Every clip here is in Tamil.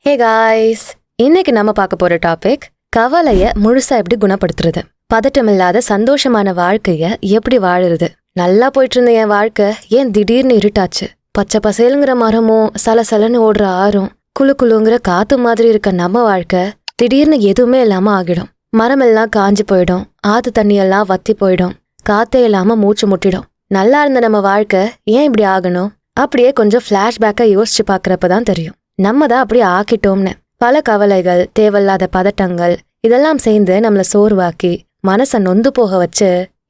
ஹே காய்ஸ், இன்னைக்கு நம்ம பார்க்க போற டாபிக் கவலைய முழுசா எப்படி குணப்படுத்துறது, பதட்டமில்லாத சந்தோஷமான வாழ்க்கைய எப்படி வாழுறது. நல்லா போயிட்டு இருந்த என் வாழ்க்கை ஏன் திடீர்னு இருட்டாச்சு? பச்சை பசேலுங்கிற மரமும் சலசலன்னு ஓடுற ஆறும் குளு குளுங்கிற காத்து மாதிரி இருக்க நம்ம வாழ்க்கை திடீர்னு எதுவுமே இல்லாம ஆகிடும். மரமெல்லாம் காஞ்சு போயிடும், ஆத்து தண்ணியெல்லாம் வத்தி போயிடும், காத்தே இல்லாம மூச்சு முட்டிடும். நல்லா இருந்த நம்ம வாழ்க்கை ஏன் இப்படி ஆகணும்? அப்படியே கொஞ்சம் ஃபிளாஷ்பேக்கா யோசிச்சு பாக்குறப்பதான் தெரியும் நம்ம தான் அப்படி ஆக்கிட்டோம்னு. பல கவலைகள், தேவையில்லாத பதட்டங்கள் இதெல்லாம் சேர்ந்து நம்மள சோர்வாக்கி மனசை நொந்து போக வச்சு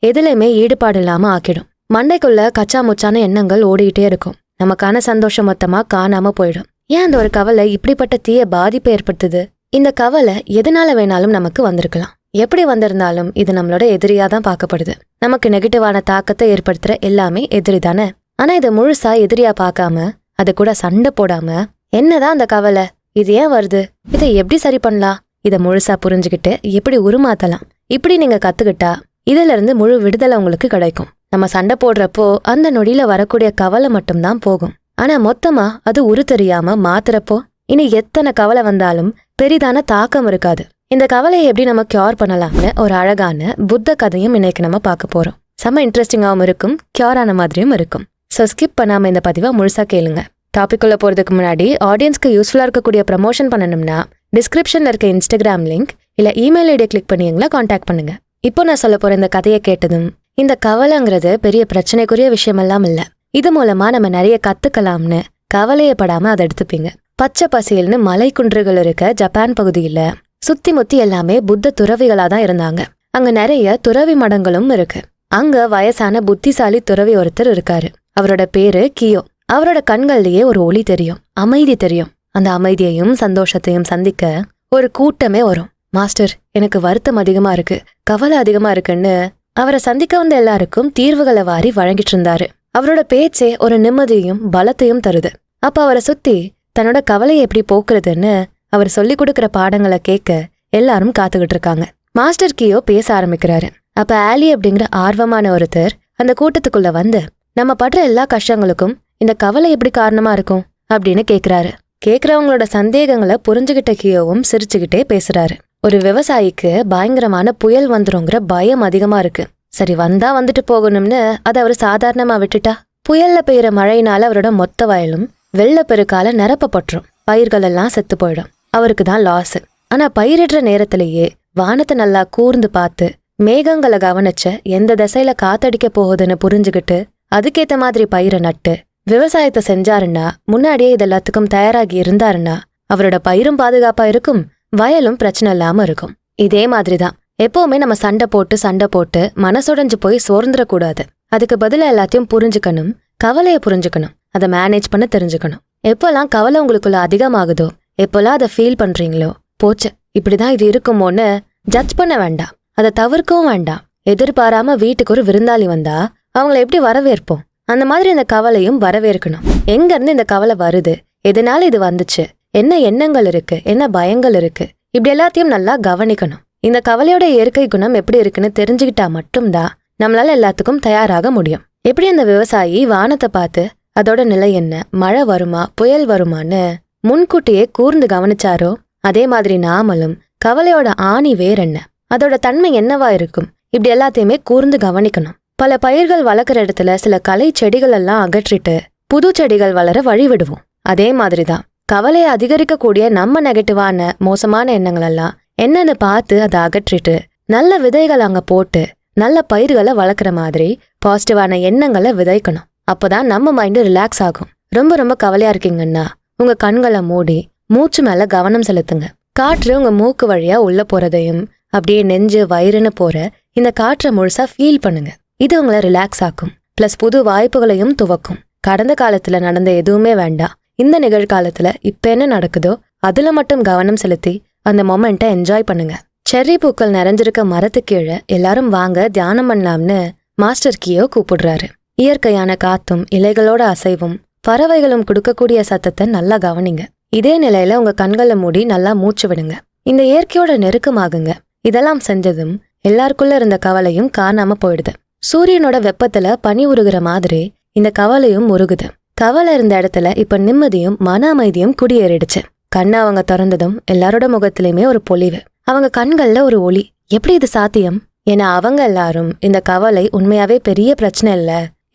எதுலையுமே ஈடுபாடு இல்லாம ஆக்கிடும். மண்டைக்குள்ள கச்சா முச்சான எண்ணங்கள் ஓடிக்கிட்டே இருக்கும். நமக்கான சந்தோஷம் மொத்தமா காணாம போயிடும். ஏன் அந்த ஒரு கவலை இப்படிப்பட்ட தீய பாதிப்பை ஏற்படுத்துது? இந்த கவலை எதனால வேணாலும் நமக்கு வந்திருக்கலாம். எப்படி வந்திருந்தாலும் இது நம்மளோட எதிரியா தான் பார்க்கப்படுது. நமக்கு நெகட்டிவான தாக்கத்தை ஏற்படுத்துற எல்லாமே எதிரி தானே. ஆனா இதை முழுசா எதிரியா பார்க்காம அது கூட சண்டை போடாம, என்னதான் அந்த கவலை, இது ஏன் வருது, இதை எப்படி சரி பண்ணலாம், இதை முழுசா புரிஞ்சுக்கிட்டு எப்படி உருமாத்தலாம், இப்படி நீங்க கத்துக்கிட்டா இதுல இருந்து முழு விடுதலை உங்களுக்கு கிடைக்கும். நம்ம சண்டை போடுறப்போ அந்த நொடியில வரக்கூடிய கவலை மட்டும்தான் போகும். ஆனா மொத்தமா அது உரு தெரியாம மாத்துறப்போ இனி எத்தனை கவலை வந்தாலும் பெரிதான தாக்கம் இருக்காது. இந்த கவலையை எப்படி நம்ம கியூர் பண்ணலாம்னு ஒரு அழகான புத்த கதையும் இன்னைக்கு நம்ம பார்க்க போறோம். செம்ம இன்ட்ரெஸ்டிங்காகவும் இருக்கும், கியூர் ஆன மாதிரியும் இருக்கும். ஸோ ஸ்கிப் பண்ணாம இந்த பதிவை முழுசா கேளுங்க. டாபிக்குள்ள போறதுக்கு முன்னாடி ஆடியன்ஸ்க்கு யூஸ்ஃபுல்லா இருக்கக்கூடிய ப்ரமோஷன் பண்ணணும்னா டிஸ்கிரிப்ஷன்ல இருக்க இன்ஸ்டாகிராம் லிங்க் இல்ல இமெயில் ஐடியை கிளிக் பண்ணி எங்களை கான்டாக்ட் பண்ணுங்க. இப்போ நான் சொல்ல போற இந்த கதையை கேட்டதும் இந்த கவலைங்கிறது பெரிய பிரச்சனைக்குரிய விஷயமெல்லாம் இல்ல, இது மூலமா நம்ம நிறைய கத்துக்கலாம்னு கவலையப்படாம அதை எடுத்துப்பீங்க. பச்சை பசேல்னு மலை குன்றுகள் இருக்க ஜப்பான் பகுதியில சுத்தி முத்தி எல்லாமே புத்த துறவிகளா தான் இருந்தாங்க. அங்க நிறைய துறவி மடங்களும் இருக்கு. அங்க வயசான புத்திசாலி துறவி ஒருத்தர் இருக்காரு. அவரோட பேரு கியோ. அவரோட கண்கள்லயே ஒரு ஒளி தெரியும், அமைதி தெரியும். அந்த அமைதியையும் சந்தோஷத்தையும் சந்திக்க ஒரு கூட்டமே வரும். மாஸ்டர், எனக்கு வருத்தம் அதிகமா இருக்கு, கவலை அதிகமா இருக்குன்னு அவரை சந்திக்க வந்த எல்லாருக்கும் தீர்வுகளை வாரி வழங்கிட்டு இருந்தாரு. அவரோட பேச்சே ஒரு நிம்மதியும் பலத்தையும் தருது. அப்ப அவரை சுத்தி தன்னோட கவலையை எப்படி போக்குறதுன்னு அவர் சொல்லி கொடுக்கிற பாடங்களை கேட்க எல்லாரும் காத்துக்கிட்டு இருக்காங்க. மாஸ்டர் கியோ பேச ஆரம்பிக்கிறாரு. அப்ப ஆலி அப்படிங்கிற ஆர்வமான ஒருத்தர் அந்த கூட்டத்துக்குள்ள வந்து, நம்ம படுற எல்லா கஷ்டங்களுக்கும் இந்த கவலை எப்படி காரணமா இருக்கும் அப்படின்னு கேக்குறாரு. கேக்குறவங்களோட சந்தேகங்களை புரிஞ்சுகிட்ட கியோவும் சிரிச்சுக்கிட்டே பேசுறாரு. ஒரு விவசாயிக்கு பயங்கரமான புயல் வந்துருங்கிற பயம் அதிகமா இருக்கு. சரி, வந்தா வந்துட்டு போகணும்னு அதை அவர் சாதாரணமா விட்டுட்டா புயல்ல பெய்யுற மழையினால அவரோட மொத்த வயலும் வெள்ளப்பெருக்கால நிரப்பப்பட்டுரும். பயிர்கள் எல்லாம் செத்து போயிடும். அவருக்கு தான் லாஸ். ஆனா பயிரிடுற நேரத்திலேயே வானத்தை நல்லா கூர்ந்து பார்த்து மேகங்களை கவனிச்ச எந்த திசையில காத்தடிக்க போகுதுன்னு புரிஞ்சுக்கிட்டு அதுக்கேத்த மாதிரி பயிரை நட்டு விவசாயத்தை செஞ்சாருன்னா, முன்னாடியே இது எல்லாத்துக்கும் தயாராகி இருந்தாருன்னா அவரோட பயிரும் பாதுகாப்பா இருக்கும், வயலும் பிரச்சனை இல்லாம இருக்கும். இதே மாதிரிதான் எப்பவுமே நம்ம சண்டை போட்டு மனசுடைஞ்சு போய் சோர்ந்துடக்கூடாது. அதுக்கு பதிலா எல்லாத்தையும் புரிஞ்சுக்கணும், கவலையை புரிஞ்சுக்கணும், அதை மேனேஜ் பண்ண தெரிஞ்சுக்கணும். எப்பெல்லாம் கவலை உங்களுக்குள்ள அதிகமாகுதோ, எப்பெல்லாம் அதை ஃபீல் பண்றீங்களோ, போச்சு இப்படிதான் இது இருக்குமோன்னு ஜட்ஜ் பண்ண வேண்டாம், அதை தவிர்க்கவும் வேண்டாம். எதிர்பாராம வீட்டுக்கு ஒரு விருந்தாளி வந்தா அவங்கள எப்படி வரவேற்போம், அந்த மாதிரி இந்த கவலையும் வரவேற்கணும். எங்க இருந்து இந்த கவலை வருது, எதனால இது வந்துச்சு, என்ன எண்ணங்கள் இருக்கு, என்ன பயங்கள் இருக்கு, இப்படி எல்லாத்தையும் நல்லா கவனிக்கணும். இந்த கவலையோட இயற்கை குணம் எப்படி இருக்குன்னு தெரிஞ்சுக்கிட்டா மட்டும்தான் நம்மளால எல்லாத்துக்கும் தயாராக முடியும். எப்படி அந்த விவசாயி வானத்தை பார்த்து அதோட நிலை என்ன, மழை வருமா புயல் வருமான்னு முன்கூட்டியே கூர்ந்து கவனிச்சாரோ, அதே மாதிரி நாமளும் கவலையோட ஆணி வேர் என்ன, அதோட தன்மை என்னவா இருக்கும், இப்படி எல்லாத்தையுமே கூர்ந்து கவனிக்கணும். பல பயிர்கள் வளர்க்குற இடத்துல சில களை செடிகள் எல்லாம் அகற்றிட்டு புது செடிகள் வளர வழி விடுவோம். அதே மாதிரிதான் கவலையை அதிகரிக்கக்கூடிய நம்ம நெகட்டிவான மோசமான எண்ணங்கள் எல்லாம் என்னன்னு பார்த்து அதை அகற்றிட்டு நல்ல விதைகள் அங்க போட்டு நல்ல பயிர்களை வளர்க்குற மாதிரி பாசிட்டிவான எண்ணங்களை விதைக்கணும். அப்போதான் நம்ம மைண்டு ரிலாக்ஸ் ஆகும். ரொம்ப ரொம்ப கவலையா இருக்கீங்கன்னா உங்க கண்களை மூடி மூச்சு மேல கவனம் செலுத்துங்க. காற்று உங்க மூக்கு வழியா உள்ள போறதையும் அப்படியே நெஞ்சு வயிறுன்னு போற இந்த காற்றை முழுசா ஃபீல் பண்ணுங்க. இது உங்களை ரிலாக்ஸ் ஆக்கும். பிளஸ் புது வாய்ப்புகளையும் துவக்கும். கடந்த காலத்துல நடந்த எதுவுமே வேண்டாம், இந்த நிகழ்காலத்துல இப்ப என்ன நடக்குதோ அதுல மட்டும் கவனம் செலுத்தி அந்த மொமெண்ட்டை என்ஜாய் பண்ணுங்க. செர்ரி பூக்கள் நிறைஞ்சிருக்க மரத்து கீழே எல்லாரும் வாங்க தியானம் பண்ணலாம்னு மாஸ்டர் கியோ கூப்பிடுறாரு. இயற்கையான காத்தும் இலைகளோட அசைவும் பறவைகளும் கொடுக்கக்கூடிய சத்தத்தை நல்லா கவனிங்க. இதே நிலையில உங்க கண்களை மூடி நல்லா மூச்சு விடுங்க. இந்த இயற்கையோட நெருக்கமாகுங்க. இதெல்லாம் செஞ்சதும் எல்லாருக்குள்ள இருந்த கவலையும் காணாம போயிடுது. சூரியனோட வெப்பத்துல பனி உருகுற மாதிரி இந்த கவலையும் உருகுது. கவலை இருந்த இடத்துல இப்ப நிம்மதியும் மன அமைதியும் குடியேறிடுச்சு. கண்ணை அவங்க திறந்ததும் எல்லாரோட முகத்திலயுமே ஒரு பொலிவு, அவங்க கண்கள்ல ஒரு ஒளி. எப்படி இது சாத்தியம்? ஏன்னா அவங்க எல்லாரும் இந்த கவலை உண்மையாவே பெரிய பிரச்சனை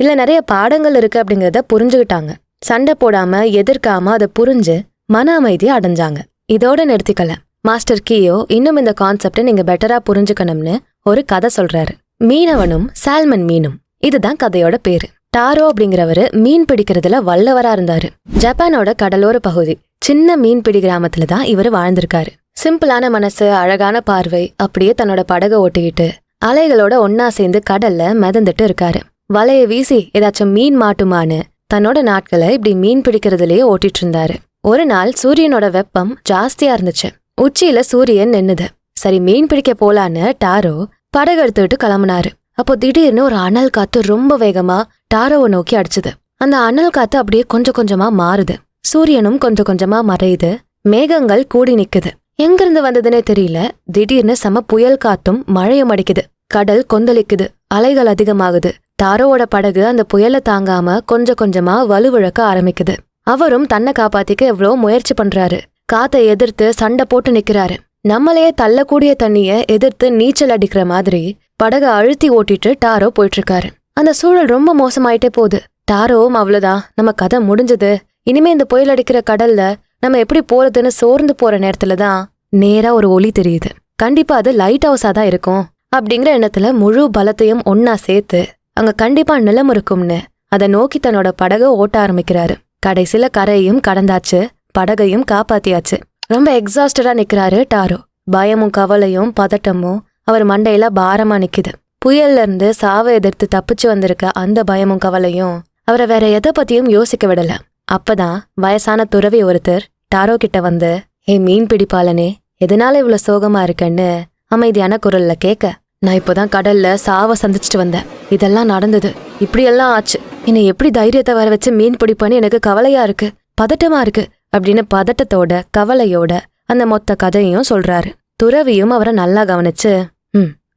இல்ல நிறைய பாடங்கள் இருக்கு அப்படிங்கறத புரிஞ்சுக்கிட்டாங்க. சண்டை போடாம எதிர்க்காம அதை புரிஞ்சு மன அமைதியை அடைஞ்சாங்க. இதோட நிறுத்திக்கல. மாஸ்டர் கியோ இன்னும் இந்த கான்செப்டை நீங்க பெட்டரா புரிஞ்சுக்கணும்னு ஒரு கதை சொல்றாரு. மீனவனும் சால்மன் மீனும். இதுதான் கதையோட பேரு. டாரோ அப்படிங்கிறவரு மீன் பிடிக்கிறதுல வல்லவரா இருந்தாரு. ஜப்பானோட கடலோர பகுதி சின்ன மீன்பிடி கிராமத்துல தான் இவரு வாழ்ந்திருக்காரு. சிம்பிளான மனசு, அழகான பார்வை, அப்படியே தன்னோட படகை ஓட்டிக்கிட்டு அலைகளோட ஒன்னா சேர்ந்து கடல்ல மிதந்துட்டு இருக்காரு. வலைய வீசி ஏதாச்சும் மீன் மாட்டுமான்னு தன்னோட நாட்களை இப்படி மீன் பிடிக்கிறதுலயே ஓட்டிட்டு இருந்தாரு. ஒரு நாள் சூரியனோட வெப்பம் ஜாஸ்தியா இருந்துச்சு. உச்சியில சூரியன் நின்னுது. சரி மீன் பிடிக்க போலான்னு டாரோ படகு எடுத்துட்டு கிளம்புனாரு. அப்போ திடீர்னு ஒரு அனல் காத்து ரொம்ப வேகமா டாரோவை நோக்கி அடிச்சுது. அந்த அனல் காத்து அப்படியே கொஞ்சம் கொஞ்சமா மாறுது. சூரியனும் கொஞ்சம் கொஞ்சமா மறையுது. மேகங்கள் கூடி நிக்குது. எங்கிருந்து வந்ததுன்னே தெரியல. திடீர்னு செம புயல் காத்தும் மழையும் அடிக்குது. கடல் கொந்தளிக்குது. அலைகள் அதிகமாகுது. டாரோவோட படகு அந்த புயலை தாங்காம கொஞ்சம் கொஞ்சமா வலுவிழக்க ஆரம்பிக்குது. அவரும் தன்னை காப்பாத்திக்க எவ்வளோ முயற்சி பண்றாரு. காத்தை எதிர்த்து சண்டை போட்டு நிக்கிறாரு. நம்மளையே தள்ளக்கூடிய தண்ணிய எதிர்த்து நீச்சல் அடிக்கிற மாதிரி படகை அழுத்தி ஓட்டிட்டு டாரோ போயிட்டு இருக்காரு. அந்த சூழல் ரொம்ப மோசமாயிட்டே போகுது. டாரோவும் அவ்வளவுதான், நம்ம கதை முடிஞ்சது, இனிமே இந்த புயல் அடிக்கிற கடல்ல நம்ம எப்படி போறதுன்னு சோர்ந்து போற நேரத்துலதான் நேரா ஒரு ஒளி தெரியுது. கண்டிப்பா அது லைட் ஹவுஸா தான் இருக்கும் அப்படிங்கிற எண்ணத்துல முழு பலத்தையும் ஒன்னா சேர்த்து அங்க கண்டிப்பா நிலம் இருக்கும்னு அதை நோக்கி தன்னோட படகை ஓட்ட ஆரம்பிக்கிறாரு. கடைசில கரையையும் கடந்தாச்சு, படகையும் காப்பாத்தியாச்சு. ரொம்ப எக்ஸாஸ்டடா நிக்கிறாரு டாரோ. பயமும் கவலையும் பதட்டமும் அவர் மண்டையில பாரமா நிக்குது. புயல்ல இருந்து சாவை எதிர்த்து தப்பிச்சு வந்திருக்க அந்த பயமும் கவலையும் அவரை வேற எதை பத்தியும் யோசிக்க விடல. அப்பதான் வயசான துறவி ஒருத்தர் டாரோ கிட்ட வந்து, ஏ மீன் பிடிப்பாளனே, எதனால இவ்வளவு சோகமா இருக்கன்னு அமைதியான குரல்ல கேட்க, நான் இப்போதான் கடல்ல சாவை சந்திச்சுட்டு வந்தேன். இதெல்லாம் நடந்தது, இப்படியெல்லாம் ஆச்சு. என்னை எப்படி தைரியத்தை வர வச்சு மீன் பிடிப்பான்னு எனக்கு கவலையா இருக்கு, பதட்டமா இருக்கு அப்படின்னு பதட்டத்தோட கவலையோட அந்த மொத்த கதையும் சொல்றாரு. துறவியும் அவரை நல்லா கவனிச்சு,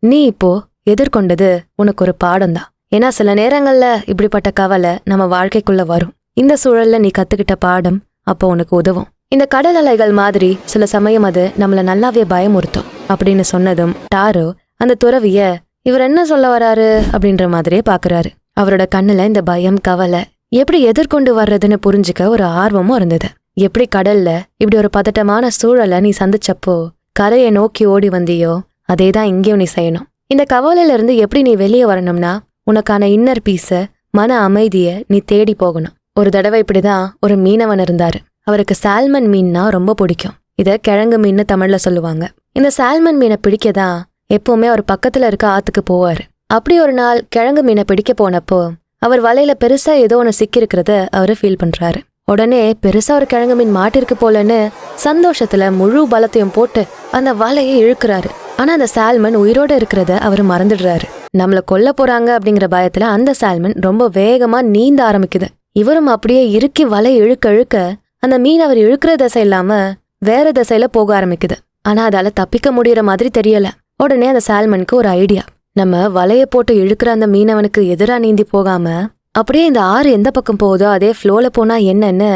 நீ இப்போ எதிர்கொண்டது உனக்கு ஒரு பாடம்தான். ஏன்னா சில நேரங்கள்ல இப்படிப்பட்ட கவலை நம்ம வாழ்க்கைக்குள்ள வரும். இந்த சூழல்ல நீ கத்துக்கிட்ட பாடம் அப்போ உனக்கு உதவும். இந்த கடல் அலைகள் மாதிரி சில சமயம் அது நம்மள நல்லாவே பயமுறுத்தும் அப்படின்னு சொன்னதும் டாரோ அந்த துறவிய இவர் என்ன சொல்ல வராரு அப்படின்ற மாதிரியே பாக்குறாரு. அவரோட கண்ணுல இந்த பயம், கவலை எப்படி எதிர்கொண்டு வர்றதுன்னு புரிஞ்சுக்க ஒரு ஆர்வமும் இருந்தது. எப்படி கடல்ல இப்படி ஒரு பதட்டமான சூழலை நீ சந்திச்சப்போ கரையை நோக்கி ஓடி வந்தியோ அதேதான் இங்கேயும் நீ செய்யணும். இந்த கவலையில இருந்து எப்படி நீ வெளியே வரணும்னா உனக்கான இன்னர் பீஸ, மன அமைதிய நீ தேடி போகணும். ஒரு தடவை இப்படிதான் ஒரு மீனவன் இருந்தாரு. அவருக்கு சால்மன் மீன்னா ரொம்ப பிடிக்கும். இத கிழங்கு மீன்னு தமிழ்ல சொல்லுவாங்க. இந்த சால்மன் மீனை பிடிக்கதான் எப்பவுமே அவர் பக்கத்துல இருக்க ஆத்துக்கு போவாரு. அப்படி ஒரு நாள் கிழங்கு மீனை பிடிக்க போனப்போ அவர் வலையில பெருசா ஏதோ ஒன்னு சிக்கிருக்கிறத அவரு ஃபீல் பண்றாரு. உடனே பெருசா ஒரு கிழங்கு மீன் மாட்டிருக்கு போலன்னு சந்தோஷத்துல முழு பலத்தையும் போட்டு அந்த வலையை இழுக்கிறாரு. ஆனா அந்த சால்மன் உயிரோட இருக்கிறத அவரு மறந்துடுறாரு. நம்மள கொல்ல போறாங்க அப்படிங்கிற பயத்துல அந்த சால்மன் ரொம்ப வேகமா நீந்த ஆரம்பிக்குது. இவரும் அப்படியே இறுக்கி வலை இழுக்க இழுக்க அந்த மீன் அவர் இழுக்கிற திசை இல்லாம வேற திசையில போக ஆரம்பிக்குது. ஆனா அதால தப்பிக்க முடியற மாதிரி தெரியல. உடனே அந்த சால்மனுக்கு ஒரு ஐடியா, நம்ம வலைய போட்டு இழுக்கிற அந்த மீனவனுக்கு எதிரா நீந்தி போகாம அப்படியே இந்த ஆறு எந்த பக்கம் போகுதோ அதே ஃப்ளோல போனா என்னன்னு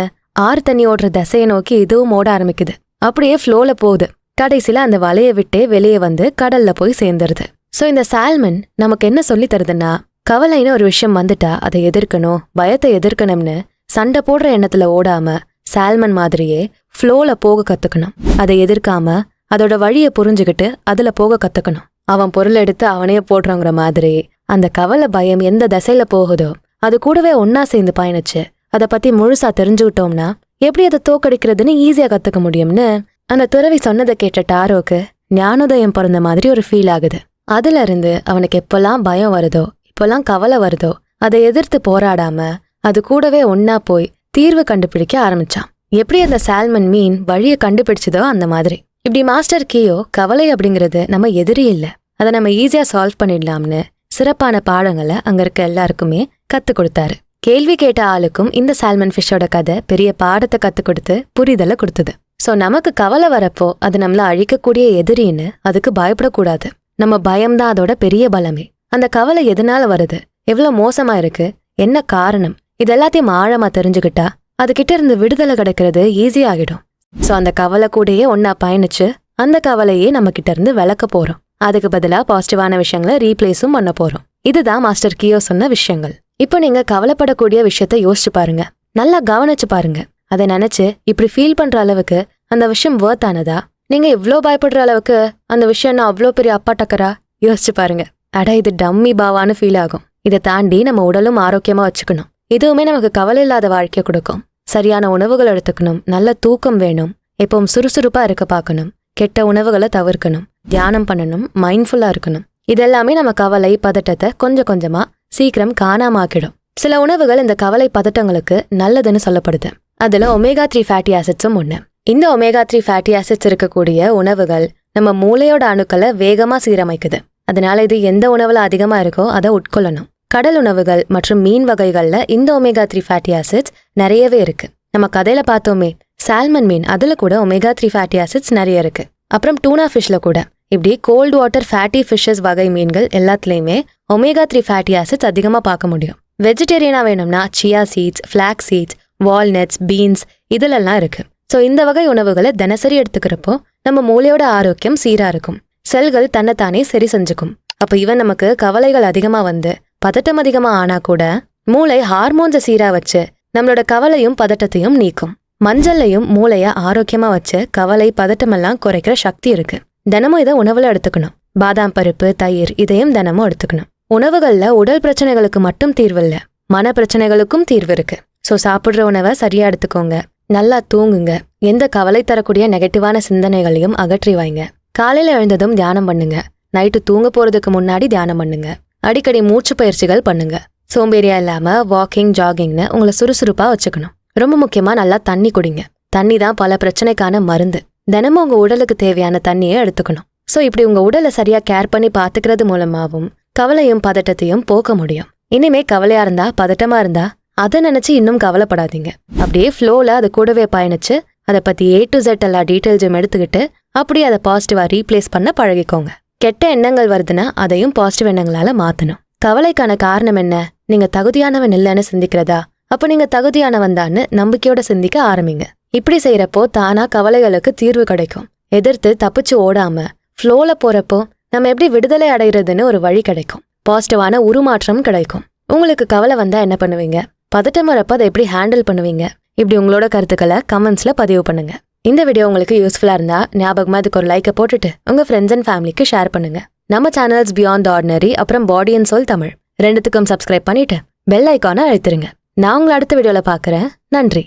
ஆறு தண்ணி ஓடுற திசையை நோக்கி இதுவும் ஓட ஆரம்பிக்குது. அப்படியே ஃப்ளோல போகுது. கடைசியில அந்த வலைய விட்டே வெளியே வந்து கடல்ல போய் சேர்ந்துருது. சோ இந்த சால்மன் நமக்கு என்ன சொல்லி தருதுன்னா, கவலைன்னு ஒரு விஷயம் வந்துட்டா அதை எதிர்க்கணும், பயத்தை எதிர்க்கணும்னு சண்டை போடுற எண்ணத்துல ஓடாம சால்மன் மாதிரியே ஃப்ளோல போக கத்துக்கணும். அதை எதிர்க்காம அதோட வழியை புரிஞ்சுக்கிட்டு அதுல போக கத்துக்கணும். அவன் பொருள் எடுத்து அவனையே போடுறோங்கிற மாதிரி அந்த கவலை பயம் எந்த திசையில போகுதோ அது கூடவே ஒன்னா சேர்ந்து பயணிச்சு அதை பத்தி முழுசா தெரிஞ்சுக்கிட்டோம்னா எப்படி அதை தோக்கடிக்கிறதுன்னு ஈஸியா கத்துக்க முடியும்னு அந்த துறவி சொன்னதை கேட்ட டாரோக்கு ஞானோதயம் பிறந்த மாதிரி ஒரு ஃபீல் ஆகுது. அதுல இருந்து அவனுக்கு எப்பெல்லாம் பயம் வருதோ, இப்பெல்லாம் கவலை வருதோ அதை எதிர்த்து போராடாம அது கூடவே ஒன்னா போய் தீர்வு கண்டுபிடிக்க ஆரம்பிச்சான். எப்படி அந்த சால்மன் மீன் வழியை கண்டுபிடிச்சதோ அந்த மாதிரி. இப்படி மாஸ்டர் கியோ கவலை அப்படிங்கிறது நம்ம எதிரி இல்ல, அதை நம்ம ஈஸியா சால்வ் பண்ணிடலாம்னு சிறப்பான பாடங்களை அங்க இருக்க எல்லாருக்குமே கத்து கொடுத்தாரு. கேள்வி கேட்ட ஆளுக்கும் இந்த சால்மன் ஃபிஷ்ஷோட கதை பெரிய பாடத்தை கத்து கொடுத்து புரிதலை கொடுத்தது. சோ நமக்கு கவலை வரப்போ அது நம்மள அழிக்கக்கூடிய எதிரின்னு அதுக்கு பயப்படக்கூடாது. நம்ம பயம்தான் அதோட பெரிய பலமே. அந்த கவலை எதனால வருது, எவ்வளவு மோசமா இருக்கு, என்ன காரணம், இது எல்லாத்தையும் ஆழமா தெரிஞ்சுக்கிட்டா அதுகிட்ட இருந்து விடுதலை கிடைக்கிறது ஈஸியாகிடும். சோ அந்த கவலை கூடயே ஒன்னா பயணிச்சு அந்த கவலையே நம்ம கிட்ட இருந்து விலக்க போறோம். அதுக்கு பதிலா பாசிட்டிவான விஷயங்களை ரீப்ளேஸும் பண்ண போறோம். இதுதான் மாஸ்டர் கியோ சொன்ன விஷயங்கள். இப்போ நீங்க கவலைப்படக்கூடிய விஷயத்த யோசிச்சு பாருங்க, நல்லா கவனிச்சு பாருங்க. அதை நினைச்சு இப்படி ஃபீல் பண்ற அளவுக்கு அந்த விஷயம் வொர்த் ஆனதா? நீங்க இவ்ளோ பயப்படுற அளவுக்கு அந்த விஷயம் நான் அவ்வளோ பெரிய அப்பா டக்கரா? யோசிச்சு பாருங்க. அட இது டம்மி பாவான்னு ஃபீல் ஆகும். இதை தாண்டி நம்ம உடலும் ஆரோக்கியமா வச்சுக்கணும். இதுவுமே நமக்கு கவலை இல்லாத வாழ்க்கையை கொடுக்கும். சரியான உணவுகள் எடுத்துக்கணும், நல்ல தூக்கம் வேணும், எப்பவும் சுறுசுறுப்பா இருக்க பார்க்கணும், கெட்ட உணவுகளை தவிர்க்கணும், தியானம் பண்ணணும், மைண்ட்ஃபுல்லா இருக்கணும். இதெல்லாமே நம்ம கவலை பதட்டத்தை கொஞ்சம் கொஞ்சமா சீக்கிரம் காணாம ஆக்கிடும். சில உணவுகள் இந்த கவலை பதட்டங்களுக்கு நல்லதுன்னு சொல்லப்படுது. அதுல ஒமேகா 3 ஃபேட்டி ஆசிட்ஸும் ஒண்ணு. இந்த ஒமேகா 3 ஃபேட்டி ஆசிட்ஸ் இருக்கக்கூடிய உணவுகள் நம்ம மூளையோட அணுக்களை வேகமா சீரமைக்குது. அதனால இது எந்த உணவுல அதிகமா இருக்கோ அதை உட்கொள்ளணும். கடல் உணவுகள் மற்றும் மீன் வகைகள்ல இந்த ஒமேகா 3 ஃபேட்டி ஆசிட்ஸ் நிறையவே இருக்கு. நம்ம கதையில பார்த்தோமே சால்மன் மீன், அதுல கூட ஒமேகா 3 ஃபேட்டி ஆசிட்ஸ் நிறைய இருக்கு. அப்புறம் டூனா ஃபிஷ்ல கூட. இப்படி கோல்டு வாட்டர் ஃபேட்டி ஃபிஷஸ் வகை மீன்கள் எல்லாத்துலயுமே ஒமேகா 3 ஃபேட்டி ஆசிட்ஸ் அதிகமா பார்க்க முடியும். வெஜிடேரியனா வேணும்னா chia seeds, flax seeds, walnuts, beans இதுலெல்லாம் இருக்கு. ஸோ இந்த வகை உணவுகளை தினசரி எடுத்துக்கிறப்போ நம்ம மூளையோட ஆரோக்கியம் சீரா இருக்கும். செல்கள் தன்னைத்தானே சரி செஞ்சுக்கும். அப்போ இவன் நமக்கு கவலைகள் அதிகமா வந்து பதட்டம் அதிகமா ஆனா கூட மூளை ஹார்மோன்ஸை சீரா வச்சு நம்மளோட கவலையும் பதட்டத்தையும் நீக்கும். மஞ்சள்லையும் மூளைய ஆரோக்கியமா வச்சு கவலை பதட்டமெல்லாம் குறைக்கிற சக்தி இருக்கு. தினமும் இதை உணவுல எடுத்துக்கணும். பாதாம் பருப்பு, தயிர் இதையும் தினமும் எடுத்துக்கணும். உணவுகள்ல உடல் பிரச்சனைகளுக்கு மட்டும் தீர்வு இல்ல, மன பிரச்சனைகளுக்கும் தீர்வு இருக்கு. ஸோ சாப்பிட்ற உணவை சரியா எடுத்துக்கோங்க, நல்லா தூங்குங்க, எந்த கவலை தரக்கூடிய நெகட்டிவான சிந்தனைகளையும் அகற்றி வைங்க. காலையில எழுந்ததும் தியானம் பண்ணுங்க, நைட்டு தூங்க போறதுக்கு முன்னாடி தியானம் பண்ணுங்க, அடிக்கடி மூச்சு பயிற்சிகள் பண்ணுங்க. சோம்பேறியா இல்லாம வாக்கிங், ஜாகிங்னு உங்களை சுறுசுறுப்பா வச்சுக்கணும். ரொம்ப முக்கியமா நல்லா தண்ணி குடிங்க. தண்ணி தான் பல பிரச்சனைக்கான மருந்து. தினமும் உங்க உடலுக்கு தேவையான தண்ணியை எடுத்துக்கணும். ஸோ இப்படி உங்க உடலை சரியா கேர் பண்ணி பாத்துக்கிறது மூலமாவும் கவலையும் பதட்டத்தையும் போக்க முடியும். இனிமே கவலையா இருந்தா, பதட்டமா இருந்தா அதை நினைச்சு இன்னும் கவலைப்படாதீங்க. அப்படியே ஃப்ளோல அது கூடவே பயணிச்சு அதை பத்தி A to Z எல்லா டீட்டெயில்ஸும் எடுத்துக்கிட்டு அப்படியே அதை பாசிட்டிவா ரீப்ளேஸ் பண்ண பழகிக்கோங்க. கெட்ட எண்ணங்கள் வருதுன்னா அதையும் பாசிட்டிவ் எண்ணங்களால மாத்தணும். கவலைக்கான காரணம் என்ன? நீங்க தகுதியானவன் இல்லைன்னு சிந்திக்கிறதா? அப்ப நீங்க தகுதியானவன் தான்னு நம்பிக்கையோட சிந்திக்க ஆரம்பிங்க. இப்படி செய்யறப்போ தானா கவலைகளுக்கு தீர்வு கிடைக்கும். எதிர்த்து தப்பிச்சு ஓடாம ஃப்ளோல போறப்போ நம்ம எப்படி விடுதலை அடைகிறதுன்னு ஒரு வழி கிடைக்கும். பாசிட்டிவான உருமாற்றம் கிடைக்கும். உங்களுக்கு கவலை வந்தா என்ன பண்ணுவீங்க? பதட்டம் வரப்ப அதை எப்படி ஹேண்டில் பண்ணுவீங்க? இப்படி உங்களோட கருத்துக்களை கமெண்ட்ஸ்ல பதிவு பண்ணுங்க. இந்த வீடியோ உங்களுக்கு யூஸ்ஃபுல்லா இருந்தா ஞாபகமா இதுக்கு ஒரு லைக்கை போட்டுட்டு உங்க ஃப்ரெண்ட்ஸ் அண்ட் ஃபேமிலிக்கு ஷேர் பண்ணுங்க. நம்ம சேனல்ஸ் பியாண்ட் தி ஆர்டினரி அப்புறம் பாடி அண்ட் சோல் தமிழ் ரெண்டுத்துக்கும் சப்ஸ்கிரைப் பண்ணிட்டு பெல் ஐக்கானை அழுத்திருங்க. நான் உங்களை அடுத்த வீடியோல பாக்குறேன். நன்றி.